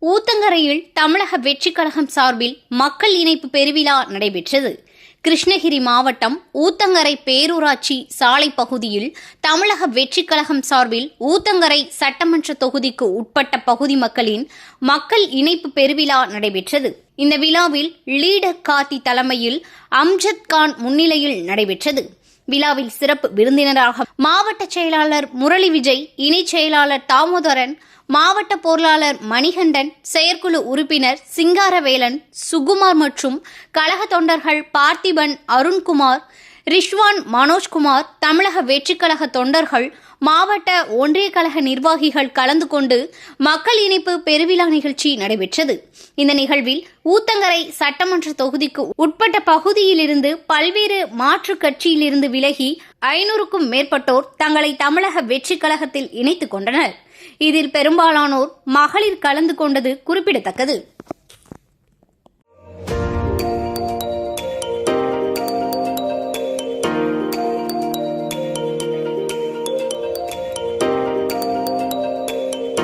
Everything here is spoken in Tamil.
ஊத்தங்கரையில் தமிழக வெற்றிக் கழகம் சார்பில் மக்கள் இணைப்பு பெருவிழா நடைபெற்றது. கிருஷ்ணகிரி மாவட்டம் ஊத்தங்கரை பேரூராட்சி சாலை பகுதியில் தமிழக வெற்றிக் கழகம் சார்பில் ஊத்தங்கரை சட்டமன்ற தொகுதிக்கு உட்பட்ட பகுதி மக்களின் மக்கள் இணைப்பு பெருவிழா நடைபெற்றது. இந்த விழாவில் லீடர் கார்த்தி தலைமையில் அம்ஜத் கான் முன்னிலையில் நடைபெற்றது. விழாவில் சிறப்பு விருந்தினராக மாவட்ட செயலாளர் முரளி விஜய், இணைச் செயலாளர் தாமோதரன், மாவட்ட பொருளாளர் மணிகண்டன், செயற்குழு உறுப்பினர் சிங்காரவேலன், சுகுமார் மற்றும் கழக தொண்டர்கள் பார்த்திபன், அருண்குமார், ரிஷ்வான், மனோஜ்குமார், தமிழக வெற்றிக் கழக தொண்டர்கள், மாவட்ட ஒன்றிய கழக நிர்வாகிகள் கலந்து கொண்டு மக்கள் இணைப்பு பெருவிழா நிகழ்ச்சி நடைபெற்றது. இந்த நிகழ்வில் ஊத்தங்கரை சட்டமன்ற தொகுதிக்கு உட்பட்ட பகுதியிலிருந்து பல்வேறு மாற்றுக் கட்சியிலிருந்து விலகி 500க்கும் மேற்பட்டோர் தங்களை தமிழக வெற்றிக் கழகத்தில் இணைத்துக் கொண்டனர். இதில் பெரும்பாலானோர் மகளிர் கலந்து கொண்டது குறிப்பிடத்தக்கது.